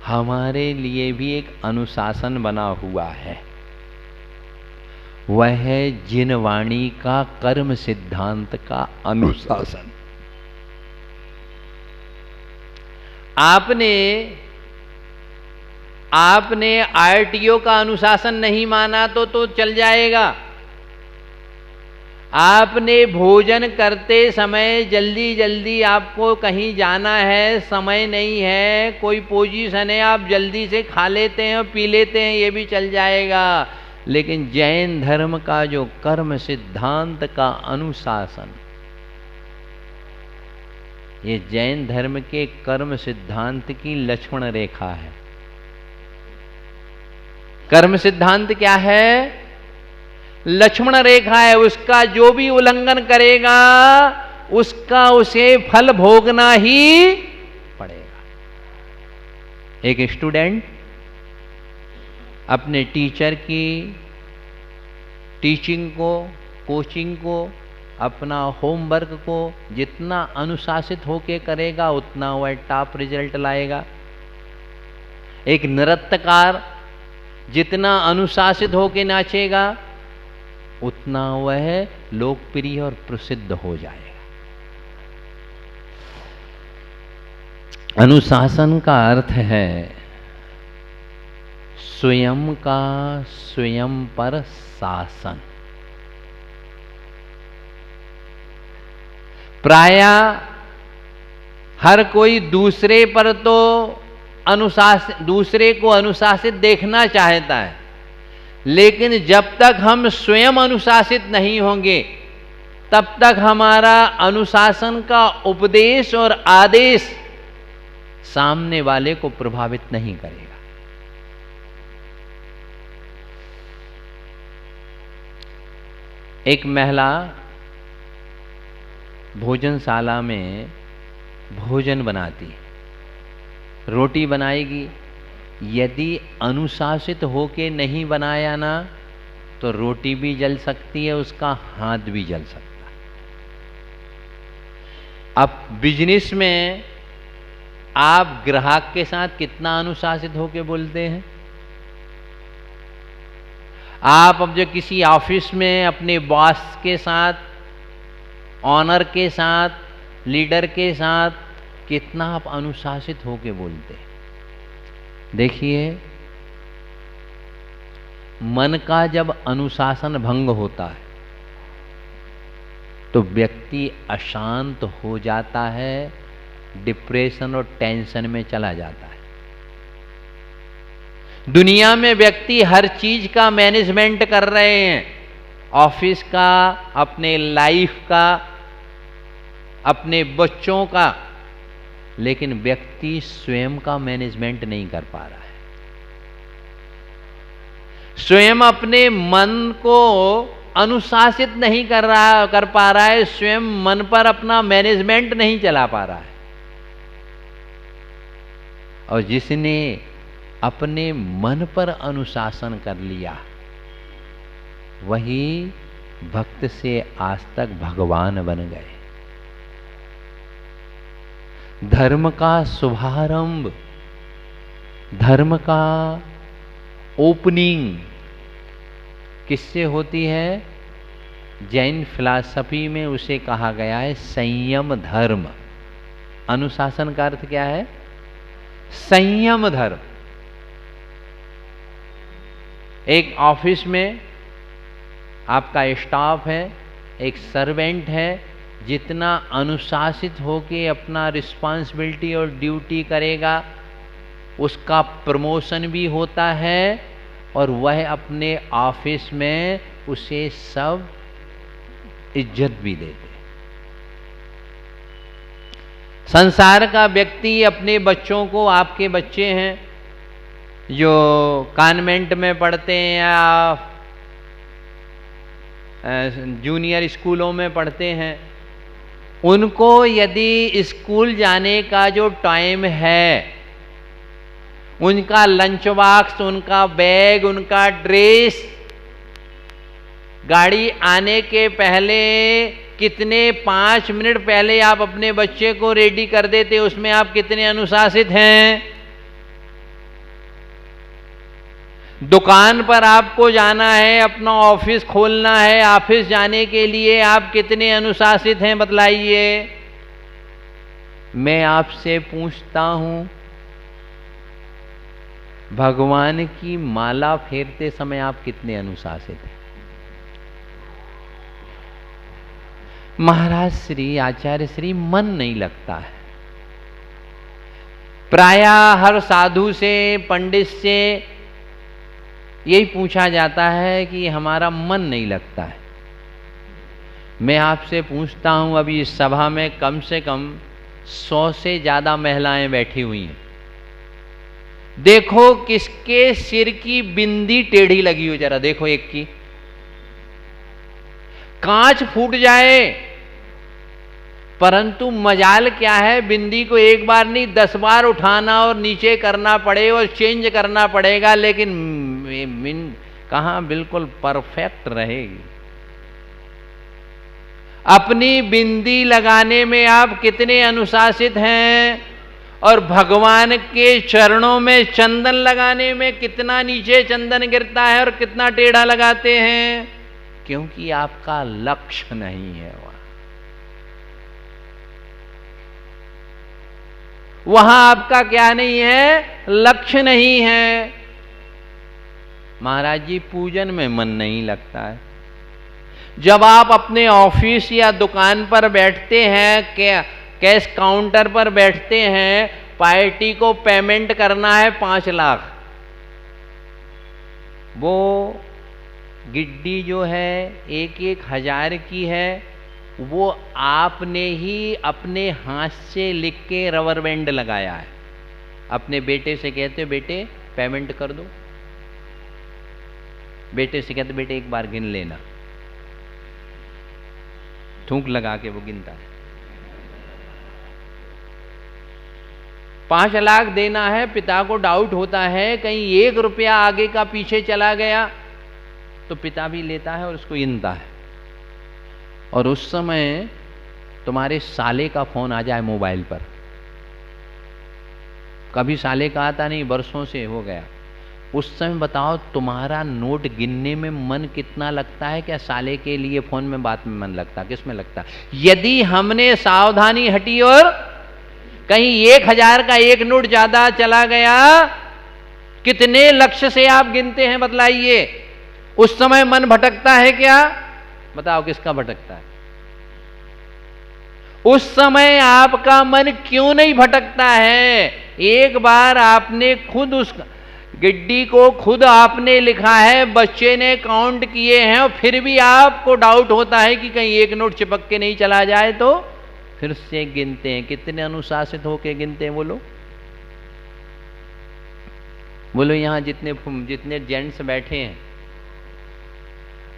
हमारे लिए भी एक अनुशासन बना हुआ है। वह है जिनवाणी का कर्म सिद्धांत का अनुशासन। आपने आरटीओ का अनुशासन नहीं माना तो चल जाएगा। आपने भोजन करते समय जल्दी जल्दी आपको कहीं जाना है, समय नहीं है, कोई पोजीशन है, आप जल्दी से खा लेते हैं और पी लेते हैं, ये भी चल जाएगा। लेकिन जैन धर्म का जो कर्म सिद्धांत का अनुशासन, ये जैन धर्म के कर्म सिद्धांत की लक्ष्मण रेखा है। कर्म सिद्धांत क्या है? लक्ष्मण रेखा है। उसका जो भी उल्लंघन करेगा उसका उसे फल भोगना ही पड़ेगा। एक स्टूडेंट अपने टीचर की टीचिंग को, कोचिंग को, अपना होमवर्क को जितना अनुशासित होके करेगा उतना वह टॉप रिजल्ट लाएगा। एक नृत्यकार जितना अनुशासित होके नाचेगा उतना वह लोकप्रिय और प्रसिद्ध हो जाएगा। अनुशासन का अर्थ है स्वयं का स्वयं पर शासन। प्रायः हर कोई दूसरे पर तो दूसरे को अनुशासित देखना चाहता है, लेकिन जब तक हम स्वयं अनुशासित नहीं होंगे तब तक हमारा अनुशासन का उपदेश और आदेश सामने वाले को प्रभावित नहीं करेगा। एक महिला भोजनशाला में भोजन बनाती है, रोटी बनाएगी। यदि अनुशासित होके नहीं बनाया ना तो रोटी भी जल सकती है, उसका हाथ भी जल सकता है। अब बिजनेस में आप ग्राहक के साथ कितना अनुशासित होके बोलते हैं? आप अब जो किसी ऑफिस में अपने बॉस के साथ, ऑनर के साथ, लीडर के साथ कितना आप अनुशासित होके बोलते हैं? देखिए, मन का जब अनुशासन भंग होता है तो व्यक्ति अशांत हो जाता है, डिप्रेशन और टेंशन में चला जाता है। दुनिया में व्यक्ति हर चीज का मैनेजमेंट कर रहे हैं, ऑफिस का, अपने लाइफ का, अपने बच्चों का, लेकिन व्यक्ति स्वयं का मैनेजमेंट नहीं कर पा रहा है। स्वयं अपने मन को अनुशासित नहीं कर पा रहा है, स्वयं मन पर अपना मैनेजमेंट नहीं चला पा रहा है। और जिसने अपने मन पर अनुशासन कर लिया वही भक्त से आज तक भगवान बन गए। धर्म का शुभारंभ, धर्म का ओपनिंग किससे होती है? जैन फिलॉसफी में उसे कहा गया है संयम धर्म। अनुशासन का अर्थ क्या है? संयम धर्म। एक ऑफिस में आपका स्टाफ है, एक सर्वेंट है, जितना अनुशासित होके अपना रिस्पॉन्सिबिलिटी और ड्यूटी करेगा उसका प्रमोशन भी होता है और वह अपने ऑफिस में उसे सब इज्जत भी देते। संसार का व्यक्ति अपने बच्चों को, आपके बच्चे हैं जो कॉन्वेंट में पढ़ते हैं या जूनियर स्कूलों में पढ़ते हैं, उनको यदि स्कूल जाने का जो टाइम है, उनका लंच बॉक्स, उनका बैग, उनका ड्रेस, गाड़ी आने के पहले कितने 5 मिनट पहले आप अपने बच्चे को रेडी कर देते, उसमें आप कितने अनुशासित हैं? दुकान पर आपको जाना है, अपना ऑफिस खोलना है, ऑफिस जाने के लिए आप कितने अनुशासित हैं बतलाइए। मैं आपसे पूछता हूं, भगवान की माला फेरते समय आप कितने अनुशासित हैं? महाराज श्री, आचार्य श्री, मन नहीं लगता है। प्रायः हर साधु से, पंडित से यही पूछा जाता है कि हमारा मन नहीं लगता है। मैं आपसे पूछता हूं, अभी इस सभा में कम से कम 100 से ज्यादा महिलाएं बैठी हुई हैं। देखो किसके सिर की बिंदी टेढ़ी लगी हो, जरा देखो एक की। कांच फूट जाए, परंतु मजाल क्या है, बिंदी को एक बार नहीं 10 बार उठाना और नीचे करना पड़े और चेंज करना पड़ेगा, लेकिन कहां बिल्कुल परफेक्ट रहेगी। अपनी बिंदी लगाने में आप कितने अनुशासित हैं, और भगवान के चरणों में चंदन लगाने में कितना नीचे चंदन गिरता है और कितना टेढ़ा लगाते हैं, क्योंकि आपका लक्ष्य नहीं है। वहां आपका क्या नहीं है, लक्ष्य नहीं है। महाराज जी, पूजन में मन नहीं लगता है। जब आप अपने ऑफिस या दुकान पर बैठते हैं, कैश काउंटर पर बैठते हैं, पार्टी को पेमेंट करना है 5 लाख, वो गिड्डी जो है 1-1 हजार की है, वो आपने ही अपने हाथ से लिख के रबर बैंड लगाया है। अपने बेटे से कहते हो, बेटे पेमेंट कर दो। बेटे से कहते, बेटे एक बार गिन लेना। थूक लगा के वो गिनता है। 5 लाख देना है। पिता को डाउट होता है कहीं 1 रुपया आगे का पीछे चला गया, तो पिता भी लेता है और उसको गिनता है। और उस समय तुम्हारे साले का फोन आ जाए मोबाइल पर। कभी साले का आता नहीं, बरसों से हो गया। उस समय बताओ, तुम्हारा नोट गिनने में मन कितना लगता है? क्या साले के लिए फोन में बात में मन लगता, किस में लगता? यदि हमने सावधानी हटी और कहीं 1000 का एक नोट ज्यादा चला गया, कितने लक्ष्य से आप गिनते हैं बतलाइए? उस समय मन भटकता है क्या? बताओ किसका भटकता है? उस समय आपका मन क्यों नहीं भटकता है? एक बार आपने खुद उस गिड्डी को खुद आपने लिखा है, बच्चे ने काउंट किए हैं, और फिर भी आपको डाउट होता है कि कहीं एक नोट चिपक के नहीं चला जाए, तो फिर से गिनते हैं। कितने अनुशासित होके गिनते हैं बोलो? बोलो यहां जितने जेंट्स बैठे हैं,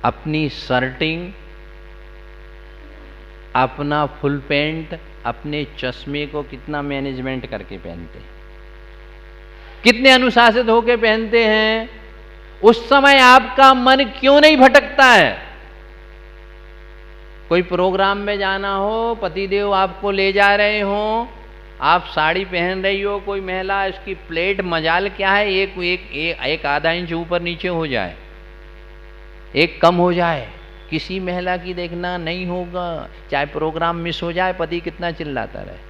अपनी शर्टिंग, अपना फुल पैंट, अपने चश्मे को कितना मैनेजमेंट करके पहनते हैं, कितने अनुशासित होके पहनते हैं। उस समय आपका मन क्यों नहीं भटकता है? कोई प्रोग्राम में जाना हो, पतिदेव आपको ले जा रहे हो, आप साड़ी पहन रही हो, कोई महिला, इसकी प्लेट मजाल क्या है, एक आधा इंच ऊपर नीचे हो जाए, एक कम हो जाए, किसी महिला की देखना नहीं होगा, चाहे प्रोग्राम मिस हो जाए, पति कितना चिल्लाता रहे।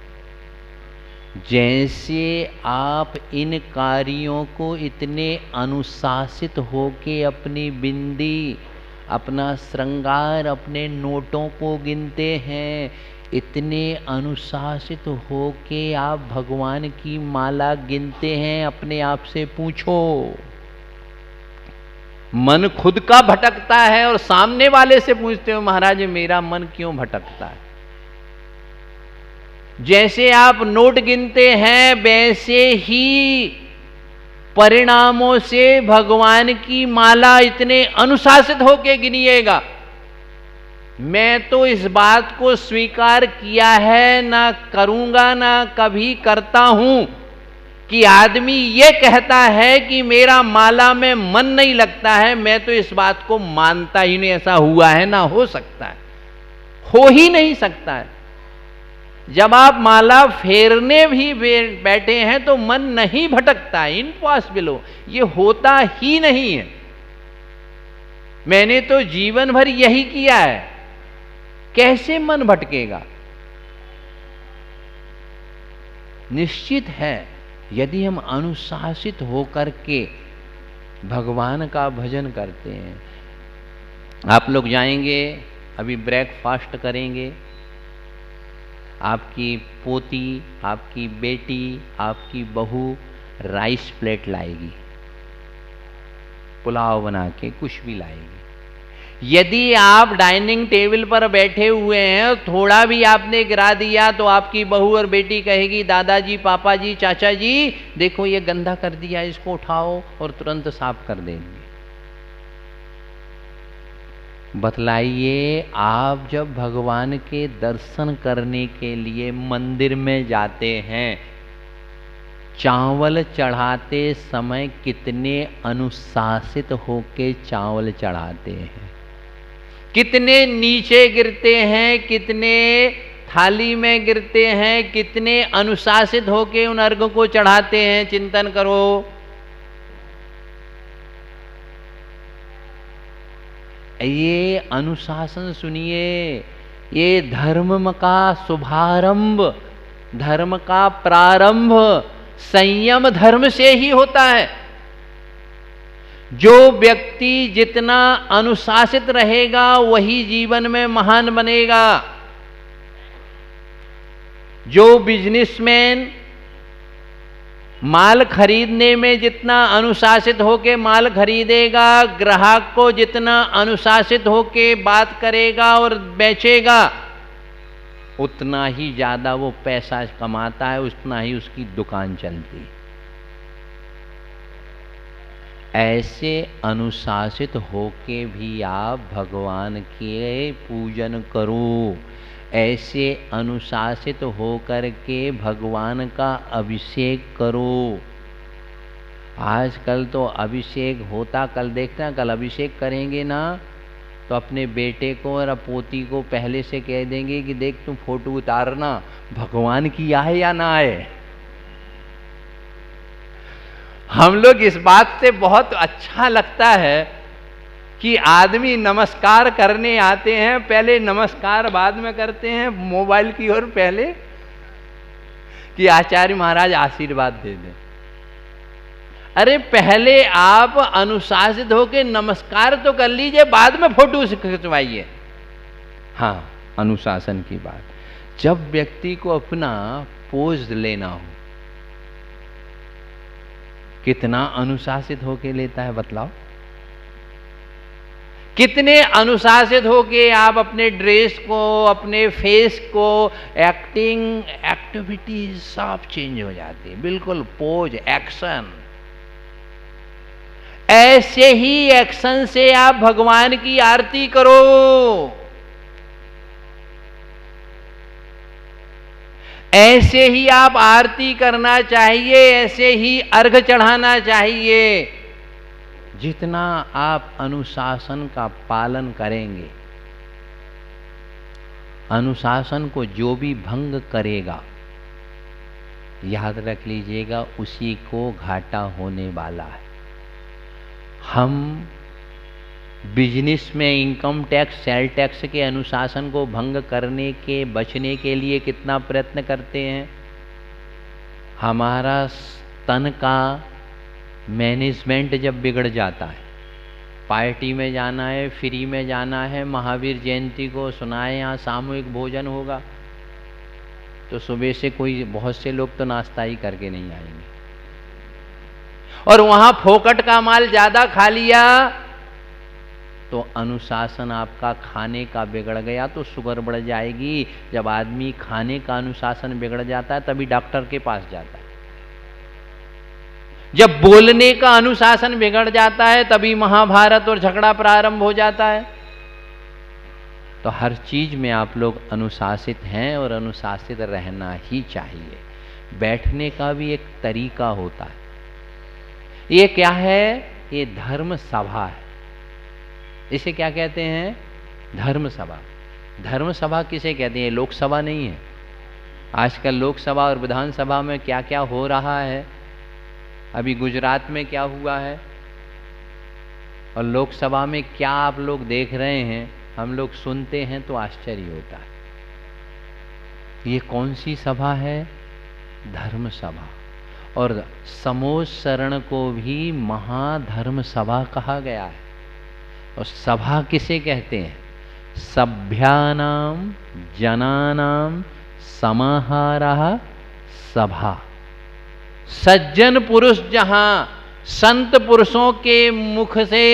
जैसे आप इन कार्यों को इतने अनुशासित होके अपनी बिंदी, अपना श्रृंगार, अपने नोटों को गिनते हैं, इतने अनुशासित होके आप भगवान की माला गिनते हैं। अपने आप से पूछो। मन खुद का भटकता है और सामने वाले से पूछते हो, महाराज मेरा मन क्यों भटकता है? जैसे आप नोट गिनते हैं, वैसे ही परिणामों से भगवान की माला इतने अनुशासित होके गिनिएगा। मैं तो इस बात को स्वीकार किया है, ना करूंगा ना कभी करता हूं, कि आदमी ये कहता है कि मेरा माला में मन नहीं लगता है। मैं तो इस बात को मानता ही नहीं, ऐसा हुआ है ना हो सकता है, हो ही नहीं सकता है। जब आप माला फेरने भी बैठे हैं तो मन नहीं भटकता, इम्पॉसिबल हो, ये होता ही नहीं है। मैंने तो जीवन भर यही किया है, कैसे मन भटकेगा? निश्चित है यदि हम अनुशासित होकर के भगवान का भजन करते हैं। आप लोग जाएंगे, अभी ब्रेकफास्ट करेंगे, आपकी पोती, आपकी बेटी, आपकी बहू राइस प्लेट लाएगी, पुलाव बना के कुछ भी लाएगी। यदि आप डाइनिंग टेबल पर बैठे हुए हैं, थोड़ा भी आपने गिरा दिया तो आपकी बहू और बेटी कहेगी, दादाजी, पापा जी, चाचा जी, देखो ये गंदा कर दिया, इसको उठाओ, और तुरंत साफ कर देंगे। बतलाइए, आप जब भगवान के दर्शन करने के लिए मंदिर में जाते हैं, चावल चढ़ाते समय कितने अनुशासित होके चावल चढ़ाते हैं, कितने नीचे गिरते हैं, कितने थाली में गिरते हैं, कितने अनुशासित होके उन अर्घ को चढ़ाते हैं, चिंतन करो। ये अनुशासन सुनिए, ये धर्म का शुभारंभ, धर्म का प्रारंभ संयम धर्म से ही होता है। जो व्यक्ति जितना अनुशासित रहेगा वही जीवन में महान बनेगा। जो बिजनेसमैन माल खरीदने में जितना अनुशासित होके माल खरीदेगा, ग्राहक को जितना अनुशासित होके बात करेगा और बेचेगा, उतना ही ज्यादा वो पैसा कमाता है, उतना ही उसकी दुकान चलती। ऐसे अनुशासित होके भी आप भगवान के पूजन करो, ऐसे अनुशासित होकर के भगवान का अभिषेक करो। आजकल तो अभिषेक होता, कल देखना, कल अभिषेक करेंगे ना तो अपने बेटे को और पोती को पहले से कह देंगे कि देख तुम फोटो उतारना, भगवान की आए या ना आए। हम लोग इस बात से बहुत अच्छा लगता है कि आदमी नमस्कार करने आते हैं, पहले नमस्कार बाद में करते हैं, मोबाइल की ओर पहले, कि आचार्य महाराज आशीर्वाद दे दें। अरे पहले आप अनुशासित होकर नमस्कार तो कर लीजिए, बाद में फोटो खिंचवाइए। हाँ, अनुशासन की बात, जब व्यक्ति को अपना पोज लेना हो, कितना अनुशासित होके लेता है बतलाओ। कितने अनुशासित होके आप अपने ड्रेस को, अपने फेस को, एक्टिंग, एक्टिविटीज सब चेंज हो जाती है, बिल्कुल पोज, एक्शन। ऐसे ही एक्शन से आप भगवान की आरती करो। ऐसे ही आप आरती करना चाहिए, ऐसे ही अर्घ चढ़ाना चाहिए। जितना आप अनुशासन का पालन करेंगे, अनुशासन को जो भी भंग करेगा, याद रख लीजिएगा उसी को घाटा होने वाला है। हम बिजनेस में इनकम टैक्स, सेल टैक्स के अनुशासन को भंग करने के, बचने के लिए कितना प्रयत्न करते हैं। हमारा तन का मैनेजमेंट जब बिगड़ जाता है, पार्टी में जाना है, फ्री में जाना है, महावीर जयंती को सुना है यहाँ सामूहिक भोजन होगा, तो सुबह से कोई, बहुत से लोग तो नाश्ता ही करके नहीं आएंगे, और वहां फोकट का माल ज्यादा खा लिया तो अनुशासन आपका खाने का बिगड़ गया तो शुगर बढ़ जाएगी। जब आदमी खाने का अनुशासन बिगड़ जाता है तभी डॉक्टर के पास जाता है। जब बोलने का अनुशासन बिगड़ जाता है तभी महाभारत और झगड़ा प्रारंभ हो जाता है। तो हर चीज में आप लोग अनुशासित हैं और अनुशासित रहना ही चाहिए। बैठने का भी एक तरीका होता है। ये क्या है? ये धर्म सभा है। इसे क्या कहते हैं? धर्म सभा। धर्म सभा किसे कहते हैं? लोकसभा नहीं है। आजकल लोकसभा और विधानसभा में क्या क्या हो रहा है, अभी गुजरात में क्या हुआ है और लोकसभा में क्या आप लोग देख रहे हैं, हम लोग सुनते हैं तो आश्चर्य होता है। ये कौन सी सभा है? धर्म सभा। और समोज शरण को भी महाधर्म सभा कहा गया है। और सभा किसे कहते हैं? सभ्यानाम जनानाम समाहारः सभा। सज्जन पुरुष जहां संत पुरुषों के मुख से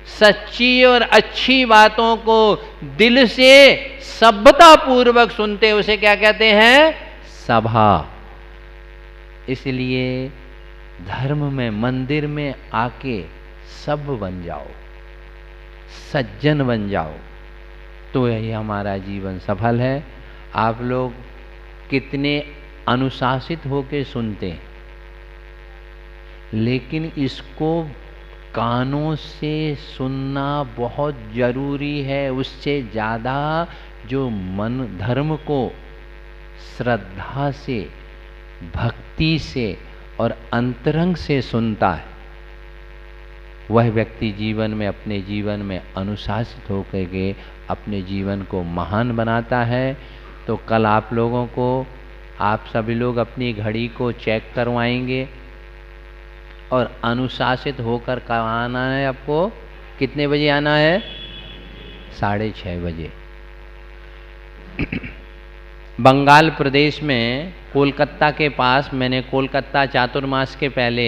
सच्ची और अच्छी बातों को दिल से सभ्यता पूर्वक सुनते, उसे क्या कहते हैं? सभा। इसलिए धर्म में, मंदिर में आके सब बन जाओ, सज्जन बन जाओ, तो यही हमारा जीवन सफल है। आप लोग कितने अनुशासित होके सुनते हैं, लेकिन इसको कानों से सुनना बहुत जरूरी है। उससे ज़्यादा जो मन धर्म को श्रद्धा से, भक्ति से और अंतरंग से सुनता है, वह व्यक्ति जीवन में, अपने जीवन में अनुशासित होकर के अपने जीवन को महान बनाता है। तो कल आप लोगों को, आप सभी लोग अपनी घड़ी को चेक करवाएंगे और अनुशासित होकर कब आना है आपको? कितने बजे आना है? 6:30 बजे। बंगाल प्रदेश में कोलकाता के पास, मैंने कोलकाता चातुर्मास के पहले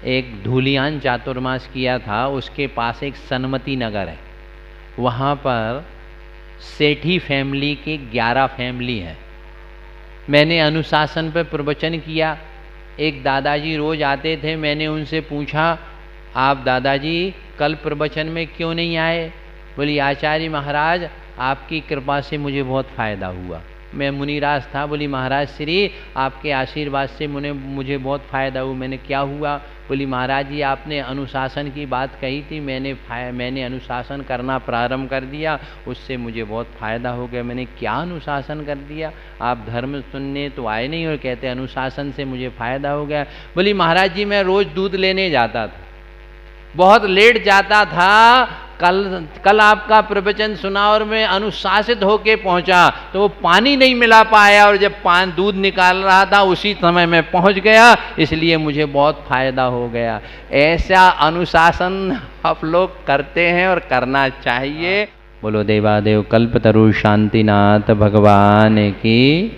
एक धूलियान चातुर्मास किया था, उसके पास एक सन्मति नगर है। वहाँ पर सेठी फैमिली की 11 फैमिली हैं। मैंने अनुशासन पर प्रवचन किया। एक दादाजी रोज आते थे, मैंने उनसे पूछा, आप दादाजी कल प्रवचन में क्यों नहीं आए? बोली, आचार्य महाराज आपकी कृपा से मुझे बहुत फ़ायदा हुआ। मैं मुनिराज था। बोली, महाराज श्री आपके आशीर्वाद से मुझे बहुत फ़ायदा हुआ। मैंने क्या हुआ? बोली, महाराज जी आपने अनुशासन की बात कही थी, मैंने अनुशासन करना प्रारंभ कर दिया, उससे मुझे बहुत फ़ायदा हो गया। मैंने क्या अनुशासन कर दिया? आप धर्म सुनने तो आए नहीं और कहते अनुशासन से मुझे फ़ायदा हो गया। बोली, महाराज जी मैं रोज़ दूध लेने जाता था, बहुत लेट जाता था। कल आपका प्रवचन सुना और मैं अनुशासित होके पहुंचा, तो वो पानी नहीं मिला पाया और जब दूध निकाल रहा था उसी समय मैं पहुंच गया, इसलिए मुझे बहुत फायदा हो गया। ऐसा अनुशासन आप लोग करते हैं और करना चाहिए। बोलो देवादेव कल्पतरु शांतिनाथ भगवान की।